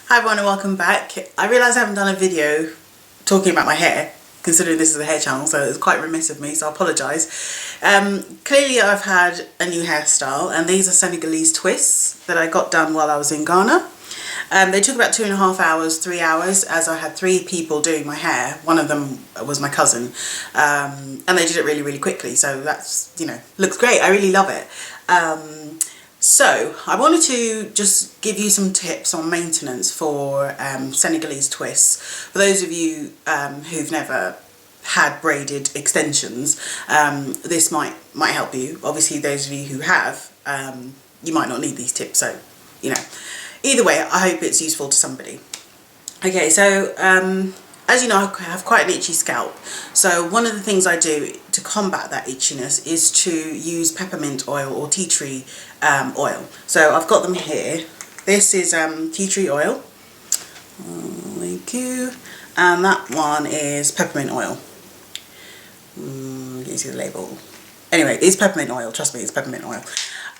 Hi everyone and welcome back. I realise I haven't done a video talking about my hair, considering this is a hair channel, so it's quite remiss of me, so I apologise. Clearly I've had a new hairstyle, and these are Senegalese twists that I got done while I was in Ghana. They took about 2.5 hours, 3 hours, as I had 3 people doing my hair. One of them was my cousin, and they did it really, really quickly, so that's, you know, looks great. I really love it. So I wanted to just give you some tips on maintenance for Senegalese twists. For those of you who've never had braided extensions, this might help you. Obviously those of you who have, you might not need these tips, so you know, either way I hope it's useful to somebody. Okay, so as you know, I have quite an itchy scalp, so one of the things I do to combat that itchiness is to use peppermint oil or tea tree oil. So I've got them here. This is tea tree oil, thank you, and that one is peppermint oil. You can see the label. Anyway, it's peppermint oil, trust me, it's peppermint oil.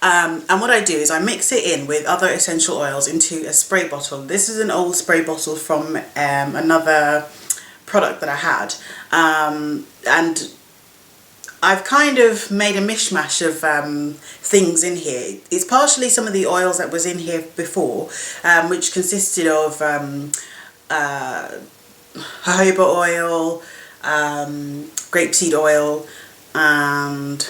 And what I do is I mix it in with other essential oils into a spray bottle. This is an old spray bottle from another product that I had, and I've kind of made a mishmash of things in here. It's partially some of the oils that was in here before, which consisted of jojoba oil, grapeseed oil, and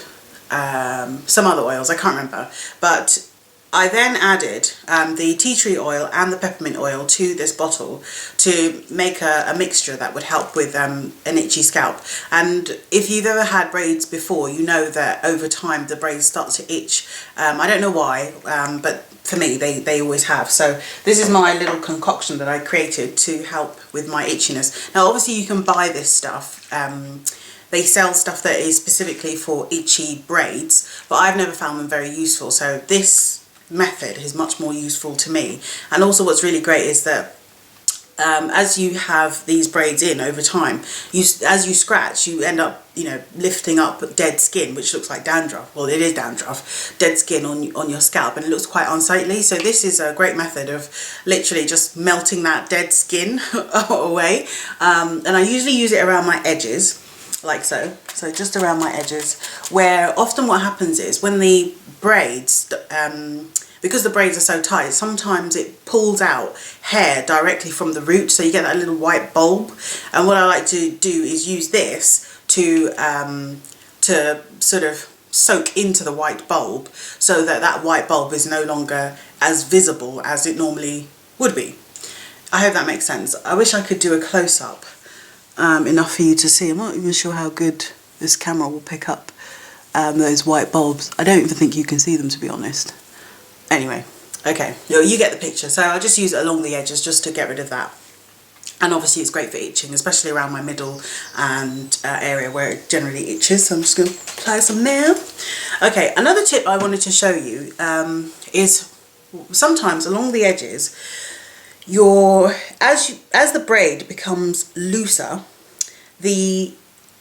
some other oils, I can't remember, but I then added the tea tree oil and the peppermint oil to this bottle to make a mixture that would help with an itchy scalp. And if you've ever had braids before, you know that over time the braids start to itch. I don't know why, but for me they always have. So this is my little concoction that I created to help with my itchiness. Now obviously you can buy this stuff. They sell stuff that is specifically for itchy braids, but I've never found them very useful. So this method is much more useful to me. And also what's really great is that as you have these braids in over time, as you scratch, you end up, you know, lifting up dead skin, which looks like dandruff. Well, it is dandruff, dead skin on your scalp, and it looks quite unsightly. So this is a great method of literally just melting that dead skin away. And I usually use it around my edges, like so. So just around my edges, where often what happens is when the braids, because the braids are so tight, sometimes it pulls out hair directly from the root, so you get that little white bulb. And what I like to do is use this to sort of soak into the white bulb, so that that white bulb is no longer as visible as it normally would be. I hope that makes sense. I wish I could do a close-up enough for you to see. I'm not even sure how good this camera will pick up those white bulbs. I don't even think you can see them, to be honest. Anyway, okay, you get the picture. So I'll just use it along the edges just to get rid of that. And obviously it's great for itching, especially around my middle and area where it generally itches. So I'm just going to apply some there. Okay, another tip I wanted to show you is sometimes along the edges, as the braid becomes looser, the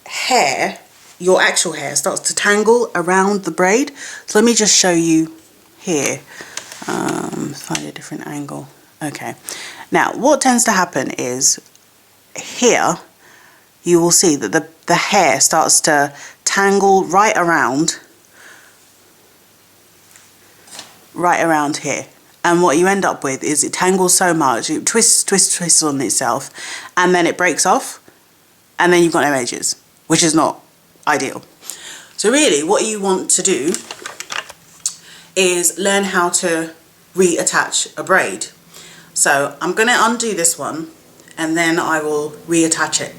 hair, your actual hair, starts to tangle around the braid. So let me just show you here. Find a different angle. Okay, now what tends to happen is here you will see that the hair starts to tangle right around here. And what you end up with is it tangles so much, it twists on itself, and then it breaks off, and then you've got no edges, which is not ideal. So really what you want to do is learn how to reattach a braid. So I'm going to undo this one, and then I will reattach it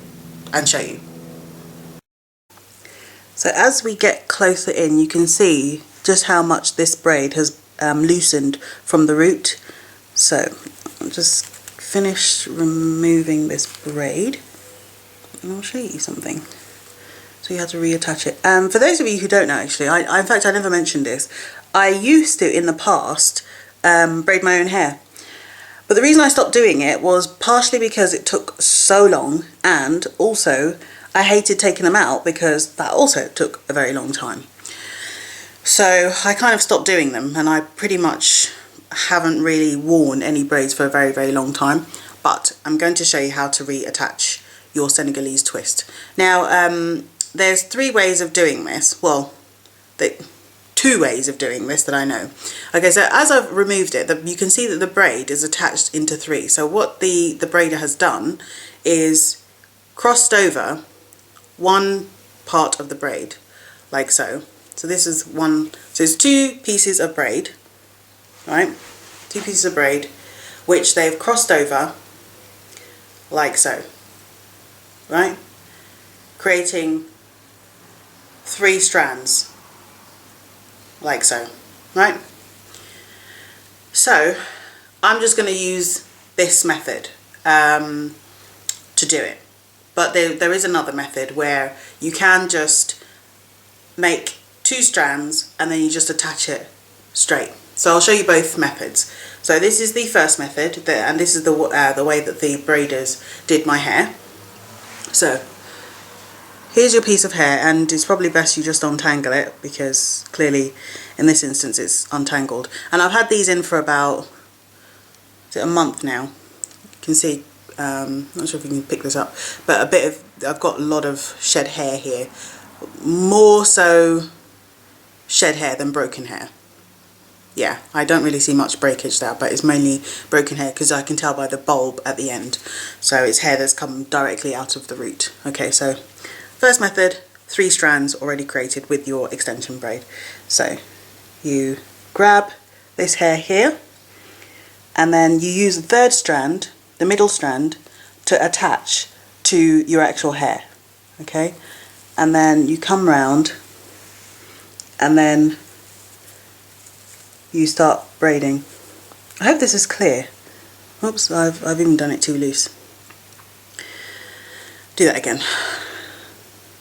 and show you. So as we get closer in, you can see just how much this braid has loosened from the root. So I'll just finish removing this braid and I'll show you something. So you have to reattach it. For those of you who don't know, actually, in fact I never mentioned this, I used to in the past braid my own hair, but the reason I stopped doing it was partially because it took so long, and also I hated taking them out because that also took a very long time. So I kind of stopped doing them, and I pretty much haven't really worn any braids for a very, very long time, but I'm going to show you how to reattach your Senegalese twist. Now, there's 3 ways of doing this. Well, 2 ways of doing this that I know. Okay, so as I've removed it, you can see that the braid is attached into 3. So what the braider has done is crossed over one part of the braid, like so. So this is one, so it's 2 pieces of braid, right? 2 pieces of braid, which they've crossed over, like so, right? Creating 3 strands, like so, right? So I'm just going to use this method to do it, but there is another method where you can just make 2 strands and then you just attach it straight. So I'll show you both methods. So this is the first method, and this is the way that the braiders did my hair. So here's your piece of hair, and it's probably best you just untangle it, because clearly in this instance it's untangled. And I've had these in for about, is it a month now? You can see, not sure if you can pick this up, but I've got a lot of shed hair here. More so shed hair than broken hair. Yeah, I don't really see much breakage there, but it's mainly broken hair because I can tell by the bulb at the end. So it's hair that's come directly out of the root. Okay, so first method, 3 strands already created with your extension braid. So you grab this hair here, and then you use the 3rd strand, the middle strand, to attach to your actual hair. Okay, and then you come round, and then you start braiding. I hope this is clear. Oops, I've even done it too loose. Do that again.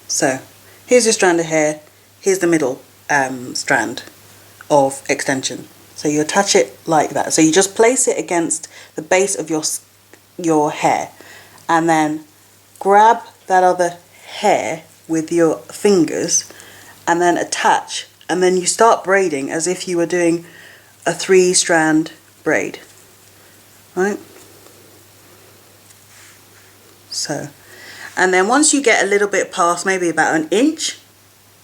So here's your strand of hair, here's the middle strand of extension. So you attach it like that. So you just place it against the base of your hair, and then grab that other hair with your fingers and then attach, and then you start braiding as if you were doing a 3-strand braid, right? So, and then once you get a little bit past maybe about 1 inch,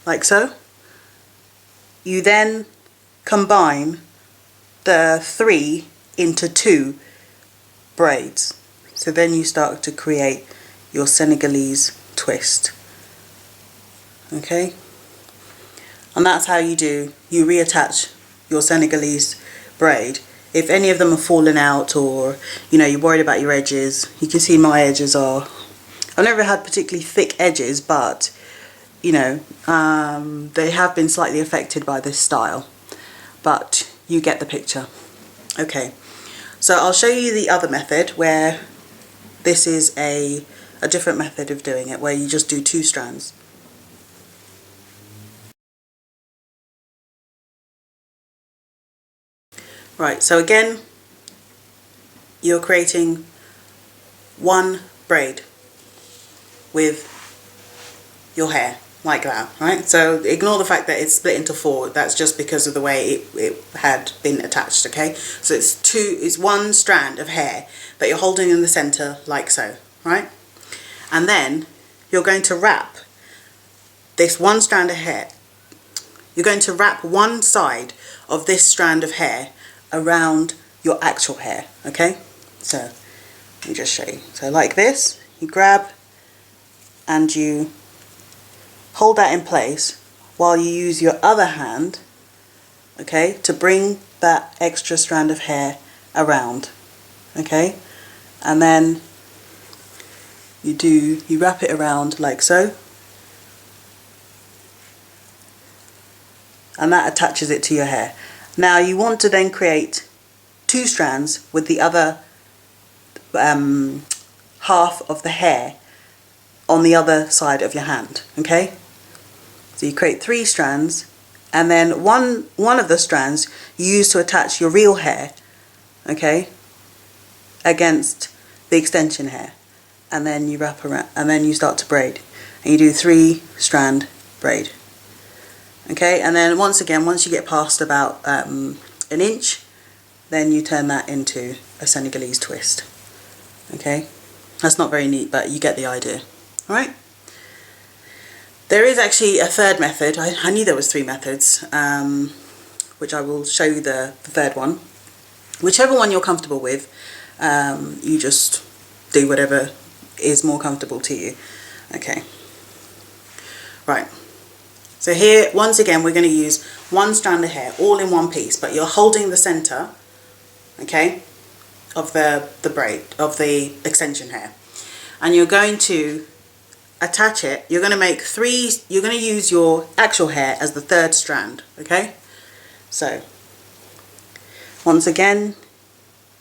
like so, you then combine the 3 into 2 braids. So then you start to create your Senegalese twist. Okay? And that's how you reattach your Senegalese braid. If any of them are falling out, or you're worried about your edges, you can see my edges are, I've never had particularly thick edges, but they have been slightly affected by this style, but you get the picture. Okay, so I'll show you the other method, where this is a different method of doing it, where you just do 2 strands. Right, so again, you're creating 1 braid with your hair, like that, right? So ignore the fact that it's split into 4, that's just because of the way it had been attached, okay? So it's 1 strand of hair that you're holding in the center, like so, right? And then you're going to wrap this 1 strand of hair, you're going to wrap one side of this strand of hair around your actual hair, okay? So let me just show you. So like this, you grab and you hold that in place while you use your other hand, okay, to bring that extra strand of hair around, okay? And then you wrap it around like so, and that attaches it to your hair. Now you want to then create 2 strands with the other half of the hair on the other side of your hand, okay? So you create 3 strands, and then one of the strands you use to attach your real hair, okay, against the extension hair, and then you wrap around, and then you start to braid, and you do 3-strand braid. Okay, and then once again, once you get past about 1 inch, then you turn that into a Senegalese twist. Okay, that's not very neat, but you get the idea. All right. There is actually a third method. I knew there was 3 methods, which I will show you the third one. Whichever one you're comfortable with, you just do whatever is more comfortable to you. Okay. Right. So here, once again, we're going to use 1 strand of hair, all in one piece, but you're holding the center, okay, of the braid, of the extension hair. And you're going to attach it. You're going to make 3, you're going to use your actual hair as the 3rd strand, okay? So, once again,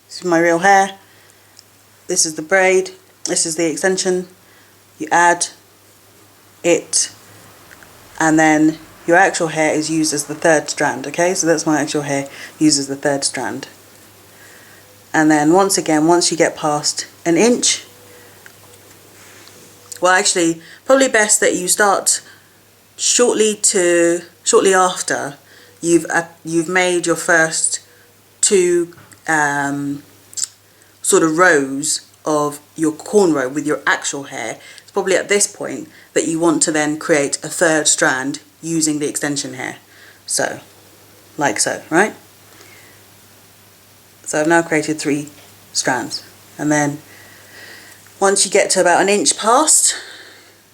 this is my real hair. This is the braid. This is the extension. You add it, and then your actual hair is used as the 3rd strand, okay? So that's my actual hair used as the 3rd strand. And then once again, once you get past an inch, well, actually, probably best that you start shortly after you've made your first 2 sort of rows of your cornrow with your actual hair. It's probably at this point that you want to then create a 3rd strand using the extension hair. So, like so, right? So I've now created 3 strands, and then once you get to about an inch past,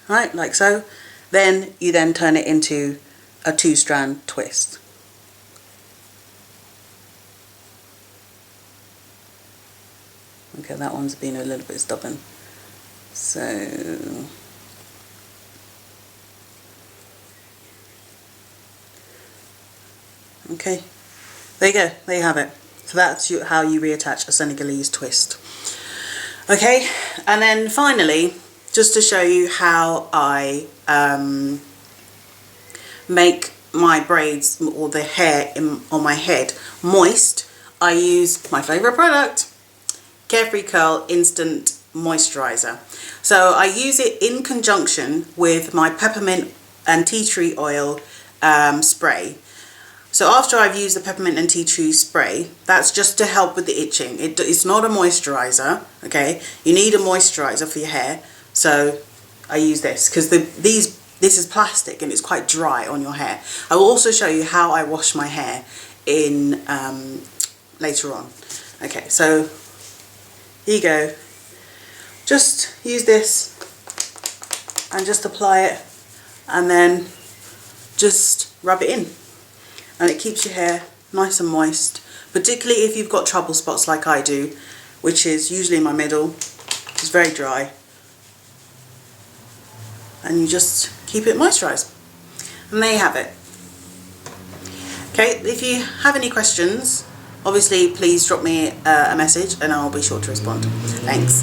right, like so, then you then turn it into a 2-strand twist. Okay, that one's been a little bit stubborn. So, okay, there you go, there you have it. So that's how you reattach a Senegalese twist. Okay, and then finally, just to show you how I make my braids or the hair on my head moist, I use my favourite product, Carefree Curl Instant Moisturizer. So I use it in conjunction with my peppermint and tea tree oil spray. So after I've used the peppermint and tea tree spray, that's just to help with the itching. It's not a moisturizer, okay? You need a moisturizer for your hair, so I use this because this is plastic and it's quite dry on your hair. I will also show you how I wash my hair in later on. Okay, so here you go. Just use this and just apply it, and then just rub it in. And it keeps your hair nice and moist, particularly if you've got trouble spots like I do, which is usually in my middle. It's very dry. And you just keep it moisturised. And there you have it. Okay, if you have any questions, obviously please drop me a message and I'll be sure to respond. Thanks.